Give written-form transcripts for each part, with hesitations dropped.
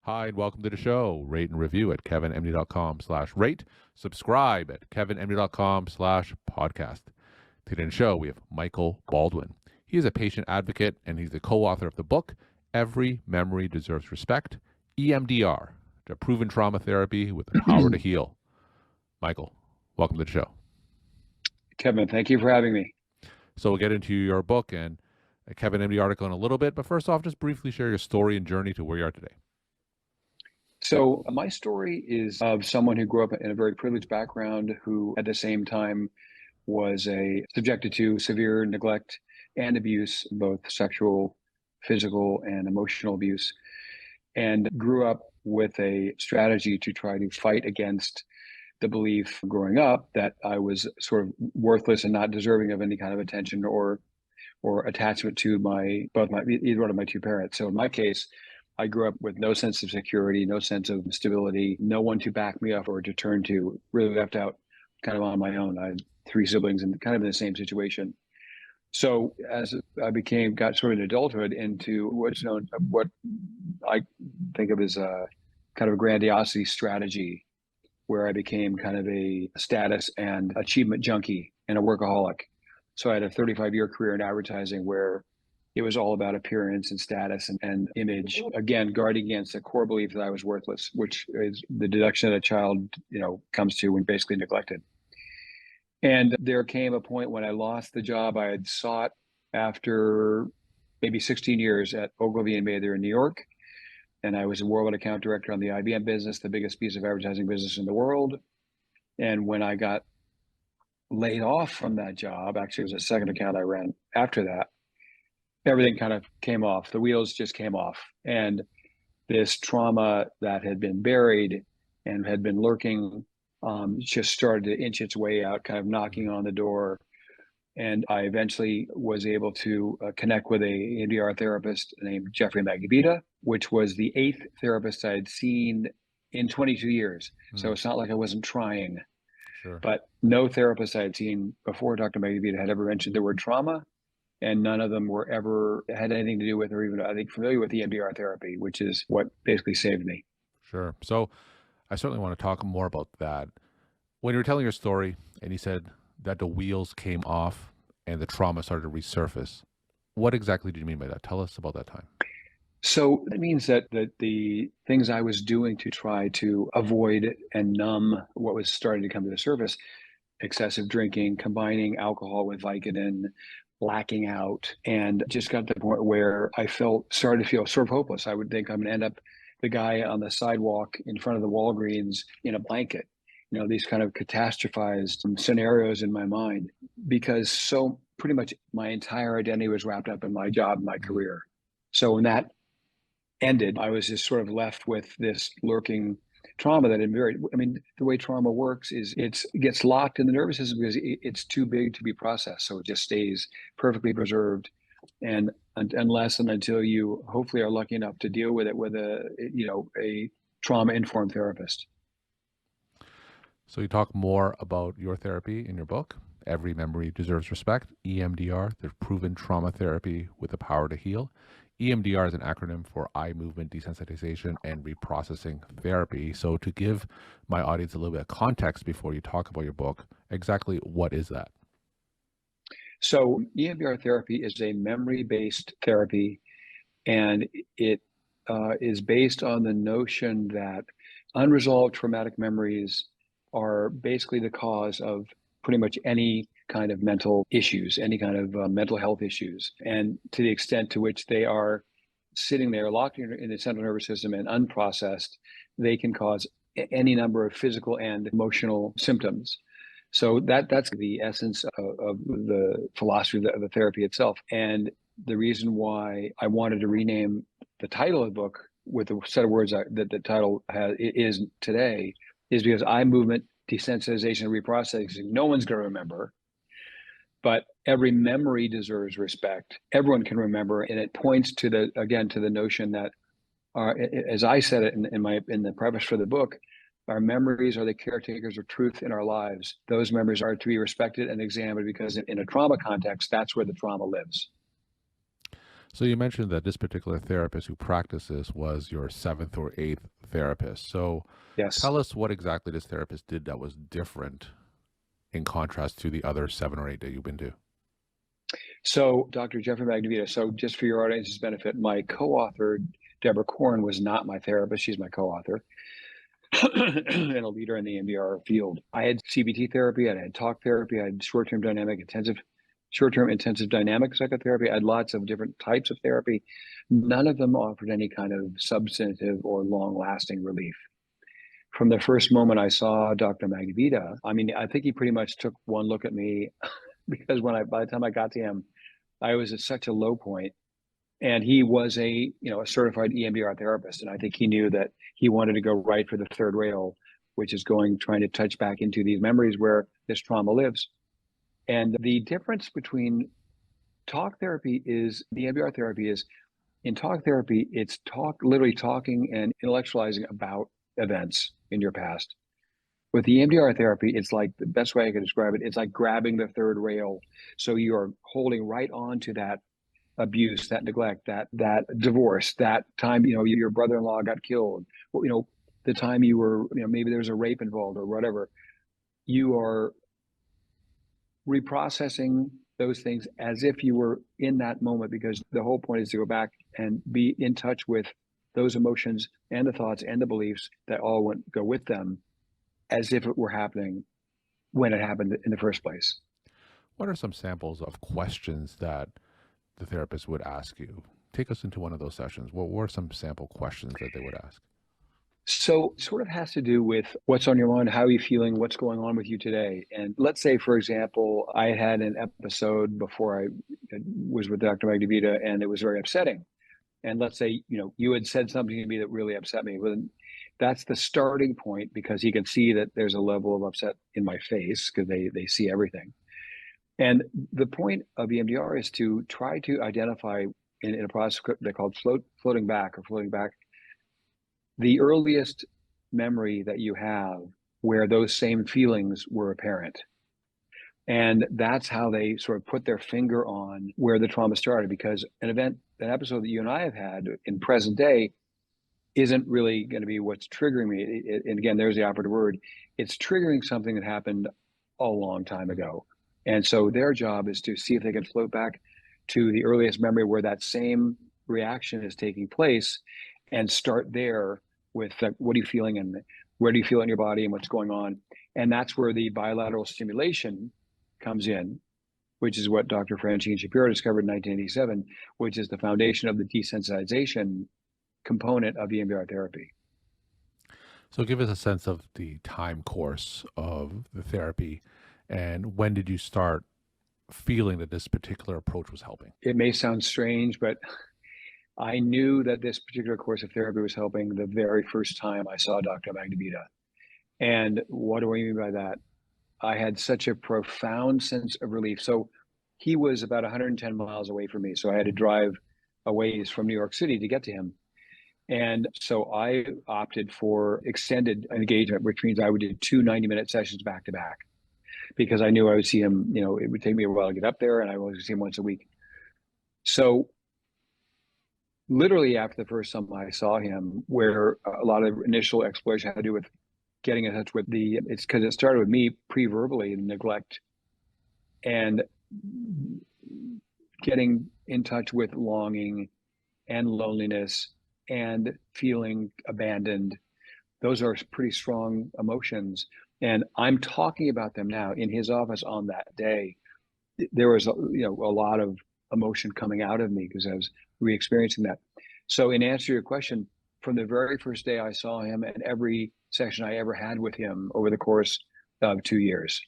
Hi, and welcome to the show. Rate and review at kevinmd.com/rate. Subscribe at kevinmd.com/podcast. Today in the show, we have Michael Baldwin. He is a patient advocate, and he's the co-author of the book, Every Memory Deserves Respect, EMDR, the proven trauma therapy with the power to heal. Michael, welcome to the show. Kevin, thank you for having me. So we'll get into your book and a Kevin MD article in a little bit, but first off, just briefly share your story and journey to where you are today. So my story is of someone who grew up in a very privileged background who at the same time was subjected to severe neglect and abuse, both sexual, physical, and emotional abuse, and grew up with a strategy to try to fight against the belief growing up that I was sort of worthless and not deserving of any kind of attention or attachment to either one of my two parents. So in my case, I grew up with no sense of security, no sense of stability, no one to back me up or to turn to, really left out kind of on my own. I had three siblings and kind of in the same situation. So as I got sort of in adulthood into what I think of as a kind of a grandiosity strategy, where I became kind of a status and achievement junkie and a workaholic. So I had a 35-year career in advertising where it was all about appearance and status and image. Again, guarding against a core belief that I was worthless, which is the deduction that a child, comes to when basically neglected. And there came a point when I lost the job I had sought after maybe 16 years at Ogilvy and Mather in New York. And I was a worldwide account director on the IBM business, the biggest piece of advertising business in the world. And when I got laid off from that job, actually it was a second account I ran after that, everything kind of came off. The wheels just came off. And this trauma that had been buried and had been lurking just started to inch its way out, kind of knocking on the door. And I eventually was able to connect with a EMDR therapist named Jeffrey Magabita, which was the 8th therapist I had seen in 22 years. So it's not like I wasn't trying. Sure. But no therapist I had seen before Dr. Magabita had ever mentioned the word trauma. And none of them were ever had anything to do with or even, I think, familiar with the EMDR therapy, which is what basically saved me. Sure. So I certainly want to talk more about that. When you were telling your story and you said that the wheels came off and the trauma started to resurface, what exactly do you mean by that? Tell us about that time. So it means that the things I was doing to try to avoid and numb what was starting to come to the surface, excessive drinking, combining alcohol with Vicodin, blacking out, and just got to the point where I started to feel sort of hopeless. I would think I'm going to end up the guy on the sidewalk in front of the Walgreens in a blanket. These kind of catastrophized scenarios in my mind, because so pretty much my entire identity was wrapped up in my job, my career. So when that ended, I was just sort of left with this lurking trauma that the way trauma works is it gets locked in the nervous system because it's too big to be processed. So it just stays perfectly preserved. And unless and until you hopefully are lucky enough to deal with it with a trauma-informed therapist. So you talk more about your therapy in your book, Every Memory Deserves Respect, EMDR, the proven trauma therapy with the power to heal. EMDR is an acronym for eye movement desensitization and reprocessing therapy. So to give my audience a little bit of context before you talk about your book, exactly what is that? So EMDR therapy is a memory-based therapy, and it is based on the notion that unresolved traumatic memories are basically the cause of pretty much any kind of mental issues, any kind of mental health issues. And to the extent to which they are sitting there locked in the central nervous system and unprocessed, they can cause any number of physical and emotional symptoms. So that's the essence of the philosophy of the therapy itself. And the reason why I wanted to rename the title of the book with the set of words that the title is today is because eye movement desensitization and reprocessing, no one's going to remember, but every memory deserves respect. Everyone can remember, and it points to the notion that, as I said it in the preface for the book, our memories are the caretakers of truth in our lives. Those memories are to be respected and examined because in a trauma context, that's where the trauma lives. So you mentioned that this particular therapist who practices was your seventh or eighth therapist. So Yes. tell us what exactly this therapist did that was different in contrast to the other 7 or 8 that you've been to. So Dr. Jeffrey Magnavita, so just for your audience's benefit, my co-author, Deborah Korn, was not my therapist. She's my co-author and a leader in the EMDR field. I had CBT therapy, I had talk therapy, I had short-term intensive dynamic psychotherapy. I had lots of different types of therapy. None of them offered any kind of substantive or long-lasting relief. From the first moment I saw Dr. Magnavita, I mean, I think he pretty much took one look at me because by the time I got to him, I was at such a low point, and he was a certified EMDR therapist, and I think he knew that he wanted to go right for the third rail, which is trying to touch back into these memories where this trauma lives. And the difference between talk therapy is the EMDR therapy is in talk therapy, it's literally talking and intellectualizing about events in your past. With the EMDR therapy, it's like the best way I could describe it, it's like grabbing the third rail. So you're holding right on to that abuse, that neglect, that divorce, that time, your brother-in-law got killed, the time you were, maybe there's a rape involved or whatever. You are reprocessing those things as if you were in that moment, because the whole point is to go back and be in touch with those emotions and the thoughts and the beliefs that all go with them, as if it were happening when it happened in the first place. What are some samples of questions that the therapist would ask you? Take us into one of those sessions. What were some sample questions that they would ask? So it sort of has to do with what's on your mind, how are you feeling, what's going on with you today. And let's say, for example, I had an episode before I was with Dr. Magnavita, and it was very upsetting. And let's say, you had said something to me that really upset me. Well, that's the starting point, because he can see that there's a level of upset in my face, because they see everything. And the point of EMDR is to try to identify in a process they call floating back, the earliest memory that you have where those same feelings were apparent. And that's how they sort of put their finger on where the trauma started, because an episode that you and I have had in present day isn't really going to be what's triggering me. And again, there's the operative word. It's triggering something that happened a long time ago. And so their job is to see if they can float back to the earliest memory where that same reaction is taking place, and start there with what are you feeling and where do you feel in your body and what's going on. And that's where the bilateral stimulation comes in, which is what Dr. Francine Shapiro discovered in 1987, which is the foundation of the desensitization component of EMDR therapy. So give us a sense of the time course of the therapy, and when did you start feeling that this particular approach was helping? It may sound strange, but I knew that this particular course of therapy was helping the very first time I saw Dr. Magnavita. And what do I mean by that? I had such a profound sense of relief. So he was about 110 miles away from me. So I had to drive a ways from New York City to get to him. And so I opted for extended engagement, which means I would do 2 90-minute sessions back to back, because I knew I would see him, it would take me a while to get up there, and I would see him once a week. So literally after the first time I saw him, where a lot of initial exploration had to do with getting in touch with it's because it started with me pre-verbally neglect and getting in touch with longing and loneliness and feeling abandoned. Those are pretty strong emotions. And I'm talking about them now in his office on that day. There was a lot of emotion coming out of me because I was re-experiencing that. So in answer to your question, from the very first day I saw him and every session I ever had with him over the course of 2 years.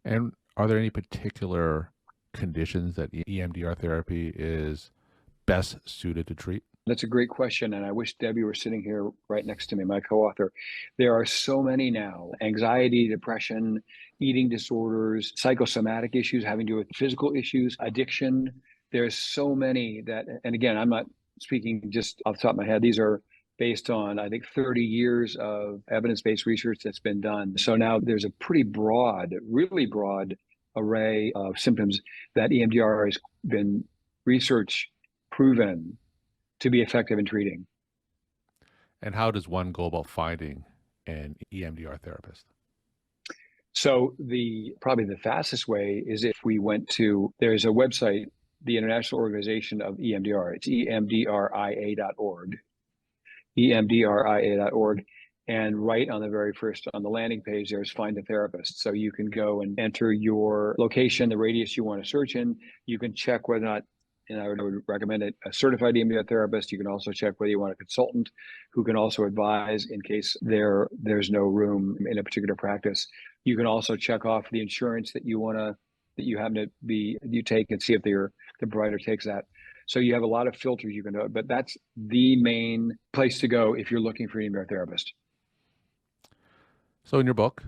And are there any particular conditions that EMDR therapy is best suited to treat? That's a great question. And I wish Debbie were sitting here right next to me, my co-author. There are so many now: anxiety, depression, eating disorders, psychosomatic issues having to do with physical issues, addiction. There's so many that, and again, I'm not speaking just off the top of my head. These are based on, I think, 30 years of evidence-based research that's been done. So now there's a pretty broad, really broad array of symptoms that EMDR has been research proven to be effective in treating. And how does one go about finding an EMDR therapist? So probably the fastest way is if we went to, there's a website, the International Organization of EMDR. It's emdria.org, emdria.org. And right on the very first, on the landing page, there's find a therapist. So you can go and enter your location, the radius you want to search in. You can check whether or not, and I would recommend it, a certified EMDR therapist. You can also check whether you want a consultant who can also advise in case there's no room in a particular practice. You can also check off the insurance that you happen to you take, and see if the provider takes that. So you have a lot of filters you can do, but that's the main place to go if you're looking for an EMDR therapist. So in your book,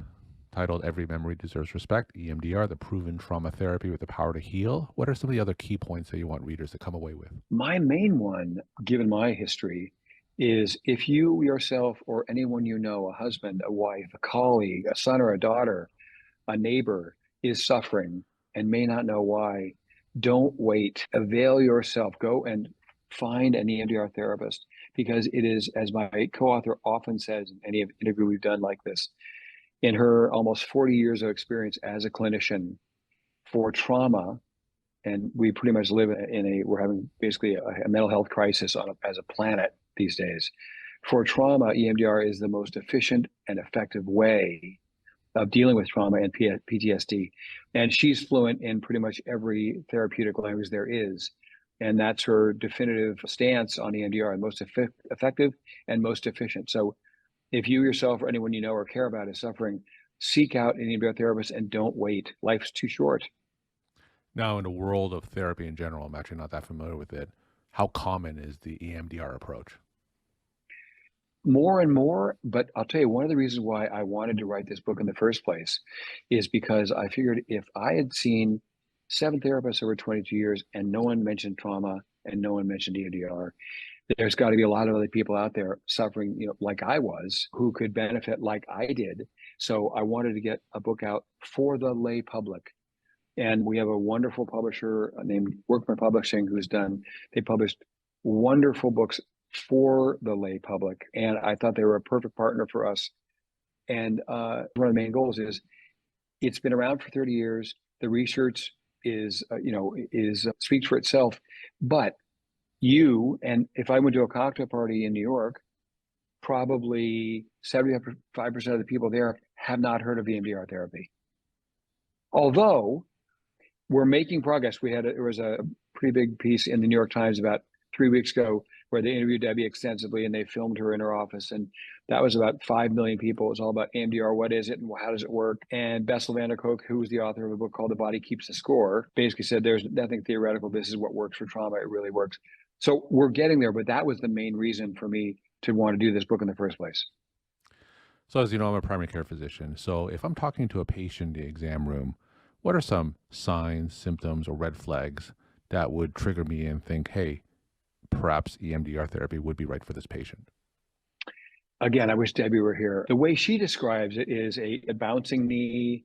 titled Every Memory Deserves Respect, EMDR, the Proven Trauma Therapy with the Power to Heal, what are some of the other key points that you want readers to come away with? My main one, given my history, is if you yourself or anyone you know, a husband, a wife, a colleague, a son or a daughter, a neighbor, is suffering and may not know why, don't wait. Avail yourself. Go and find an EMDR therapist, because it is, as my co-author often says in any interview we've done like this, in her almost 40 years of experience as a clinician for trauma, and we pretty much live we're having basically a mental health crisis as a planet these days. For trauma, EMDR is the most efficient and effective way of dealing with trauma and PTSD. And she's fluent in pretty much every therapeutic language there is. And that's her definitive stance on EMDR, most effective and most efficient. So if you yourself or anyone you know or care about is suffering, seek out an EMDR therapist and don't wait. Life's too short. Now, in the world of therapy in general, I'm actually not that familiar with it. How common is the EMDR approach? More and more, but I'll tell you, one of the reasons why I wanted to write this book in the first place is because I figured if I had seen 7 therapists over 22 years and no one mentioned trauma and no one mentioned EMDR, there's got to be a lot of other people out there suffering, like I was, who could benefit like I did. So I wanted to get a book out for the lay public. And we have a wonderful publisher named Workman Publishing they published wonderful books for the lay public. And I thought they were a perfect partner for us. And one of the main goals is, it's been around for 30 years. The research speaks for itself. But if I went to a cocktail party in New York, probably 75% of the people there have not heard of EMDR therapy. Although we're making progress. There was a pretty big piece in the New York Times about 3 weeks ago where they interviewed Debbie extensively, and they filmed her in her office. And that was about 5 million people. It was all about EMDR. What is it and how does it work? And Bessel van der Kolk, who was the author of a book called The Body Keeps the Score, basically said there's nothing theoretical. This is what works for trauma. It really works. So we're getting there, but that was the main reason for me to want to do this book in the first place. So as you know, I'm a primary care physician. So if I'm talking to a patient in the exam room, what are some signs, symptoms, or red flags that would trigger me and think, hey, perhaps EMDR therapy would be right for this patient? Again, I wish Debbie were here. The way she describes it is a bouncing knee,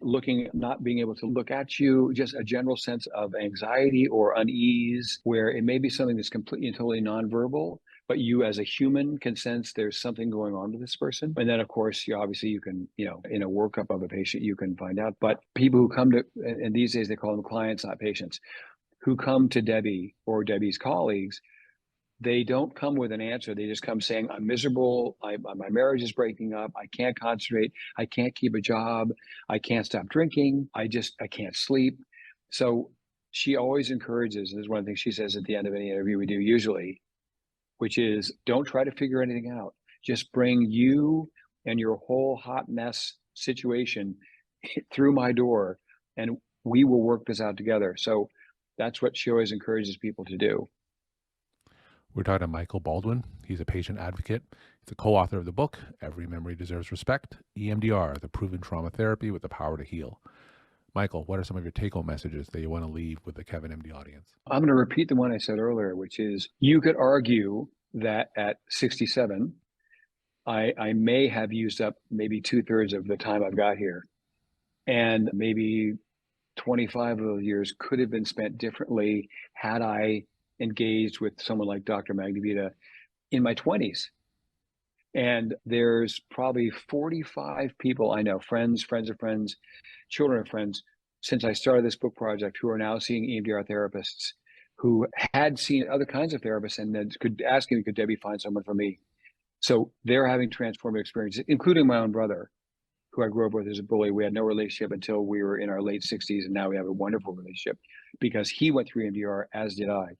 not being able to look at you, just a general sense of anxiety or unease, where it may be something that's completely and totally nonverbal, but you as a human can sense there's something going on with this person. And then, of course, you can, in a workup of a patient, you can find out. But people who come to, and these days they call them clients, not patients, who come to Debbie or Debbie's colleagues, they don't come with an answer. They just come saying, I'm miserable. My marriage is breaking up. I can't concentrate. I can't keep a job. I can't stop drinking. I can't sleep. So she always encourages, and this is one of the things she says at the end of any interview we do usually, which is, don't try to figure anything out. Just bring you and your whole hot mess situation through my door, and we will work this out together. So that's what she always encourages people to do. We're talking to Michael Baldwin. He's a patient advocate. He's a co-author of the book, Every Memory Deserves Respect, EMDR, the Proven Trauma Therapy with the Power to Heal. Michael, what are some of your take-home messages that you want to leave with the Kevin MD audience? I'm going to repeat the one I said earlier, which is, you could argue that at 67, I may have used up maybe 2/3 of the time I've got here. And maybe 25 of those years could have been spent differently had I engaged with someone like Dr. Magnavita in my 20s. And there's probably 45 people I know, friends, friends of friends, children of friends, since I started this book project, who are now seeing EMDR therapists, who had seen other kinds of therapists and then could ask me, could Debbie find someone for me? So they're having transformative experiences, including my own brother, who I grew up with as a bully. We had no relationship until we were in our late 60s, and now we have a wonderful relationship because he went through EMDR, as did I.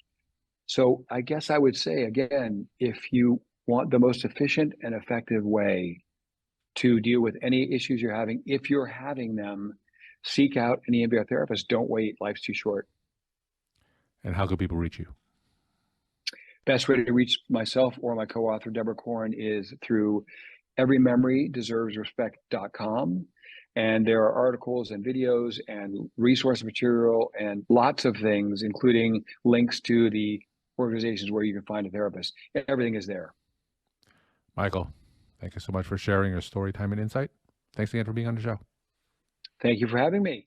So I guess I would say, again, if you want the most efficient and effective way to deal with any issues you're having, if you're having them, seek out an EMDR therapist. Don't wait. Life's too short. And how can people reach you? Best way to reach myself or my co-author, Deborah Korn, is through everymemorydeservesrespect.com. And there are articles and videos and resource material and lots of things, including links to the organizations where you can find a therapist. Everything is there. Michael, thank you so much for sharing your story, time, and insight. Thanks again for being on the show. Thank you for having me.